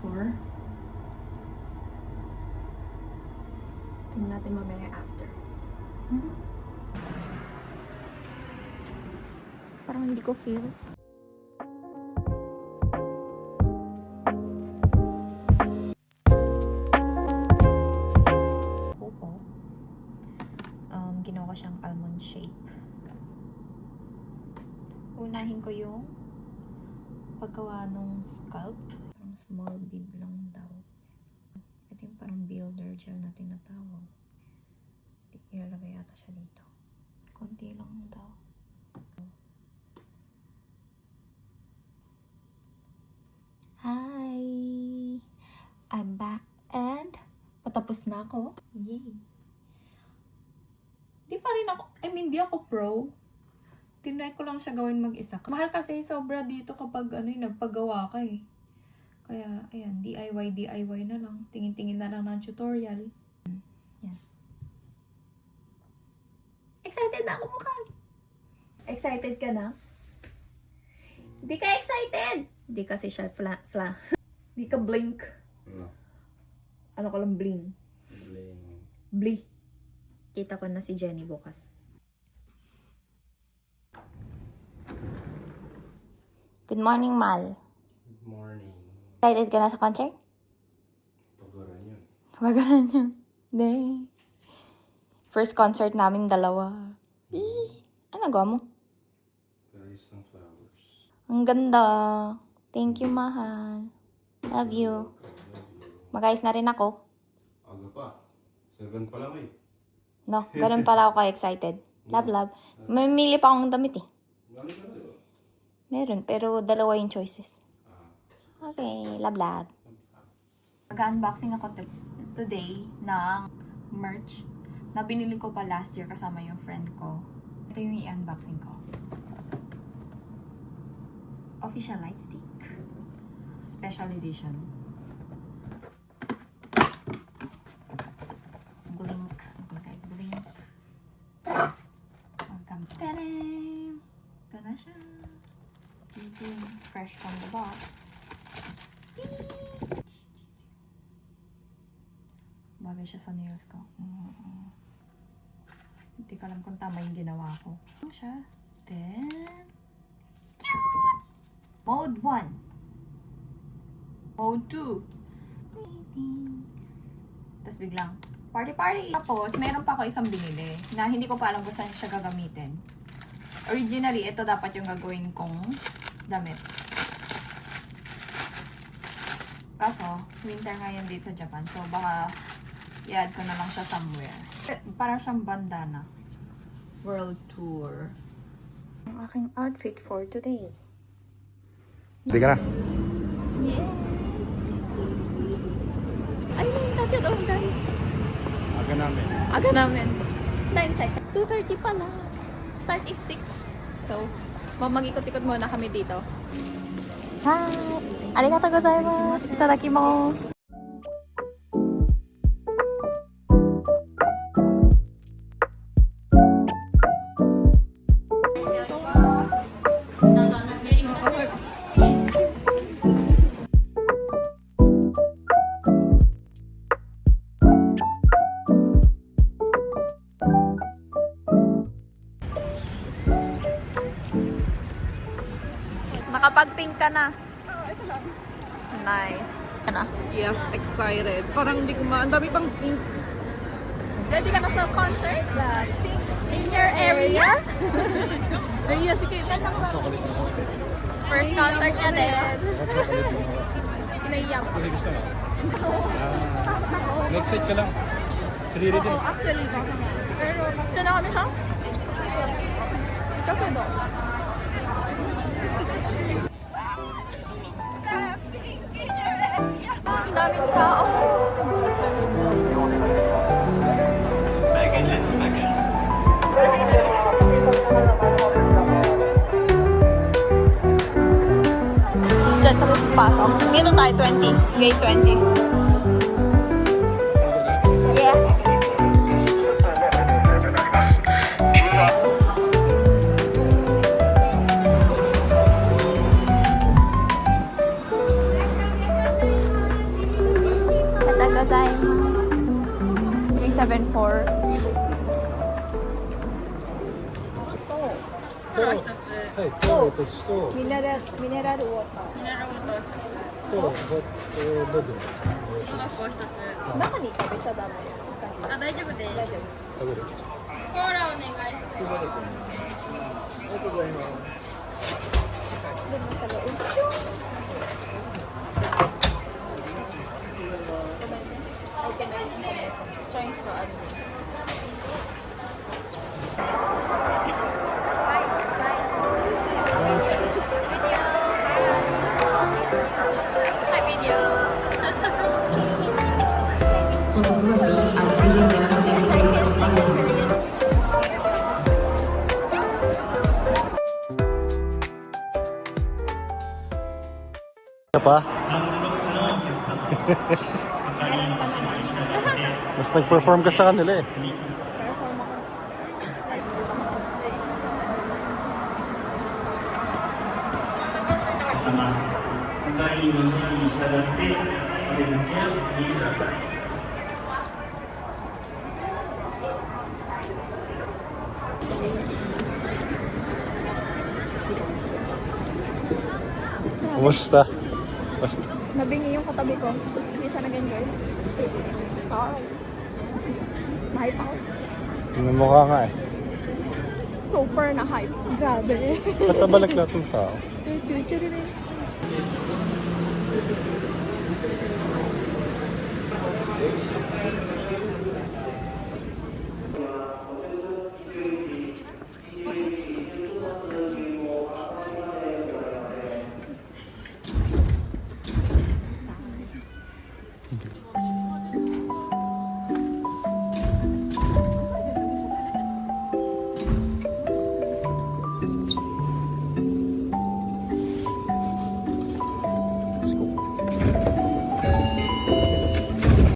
before. Tingnan natin mamaya after. Parang hindi ko feel. Ginawa ko siyang almond shape. Unahin ko yung paggawa ng scalp. Parang small bead lang daw. Ito yung parang builder gel na tinatawag. Ilalagay yata siya dito. Konti lang daw. Hi! I'm back and patapos na ako. Yay! Di pa rin ako, di ako pro. Tinry ko lang siya gawin mag-isa. Mahal kasi sobra dito kapag nagpagawa ka eh. Kaya, ayan, DIY na lang. Tingin-tingin na lang ng tutorial. Yan. Excited na ako bukas! Excited ka na? Hindi ka excited! Hindi kasi siya Hindi ka blink. No. Ano ka lang bling? Bli. Kita ko na si Jenny bukas. Good morning, Mal. Good morning. Excited ka na sa concert? Pagaran yun. Pagaran yun. Day. First concert namin dalawa. Ano gawa mo? Guys ng flowers. Ang ganda. Thank you, mahal. Love you. Mag-ayos na rin ako. Aga pa. 7 pa lang eh. No, ganun pala ako ka-excited. Love. Mamili pa akong damit eh. Galing ka na diba? Meron, pero dalawa yung choices. Okay, love. Mag-unboxing ako today ng merch na binili ko pa last year kasama yung friend ko. Ito yung i-unboxing ko. Official light stick. Special edition. Blink. Okay, blink. Welcome. Ta-da! Ito na siya. Fresh from the box. Bagay siya sa nails ko. Hindi ko alam kung tama yung ginawa ko. Ito siya. Then, cute! Mode 1. Mode 2. Tapos biglang, party! Tapos, meron pa ako isang binili na hindi ko pa alam kung saan siya gagamitin. Originally, ito dapat yung gagawin kong damit. Kaso, winter ngayon dito sa Japan. So, baka i-add ko na lang siya somewhere. Para siyang bandana. World Tour. Ang aking outfit for today. Hindi ka na. Yes! Ay, naintapyo doon, guys. Aga namin. Time check. 2:30 pa lang. Start is 6. So, mag-ikot-ikot muna kami dito. Hi! Arigatou gozaimasu! Itadakimasu! Nakapag-pink ka na. Ito lang. Nice. Ano? Yes, excited. Parang hindi ko ang dami pang pink. Ready ka na sa concert? In your area? Naiya si Kevin. First concert niya din. Pinaiyak. Next side ka lang. Sarili din. Actually, baka nga. Pero, Ito na kami sa? Ikaw po doon. Ang daming tao. Diyan tayo pasok. Dito tayo 20. Gate 20. Yeah. コーラ一つ。はい、コーラ一つと、ミネラルウォーター。ミネラルウォーター一と、どうぞ。つ。コーラ一つ。中に食べちゃダメ。あ、大丈夫です。大丈夫。食べる。コーラお願いします。でもさ、ごめんね。Okay na yun. Choice ko ano. Hi, video. Ano pa? Mas nag-perform ka sa kanila eh. Kumusta? Nabingi yung katabi ko. Hindi siya nag-enjoy. Sorry. Hype ako. Namukha nga eh. Super na hype. Grabe. Ba't nabalik lahat ng tao?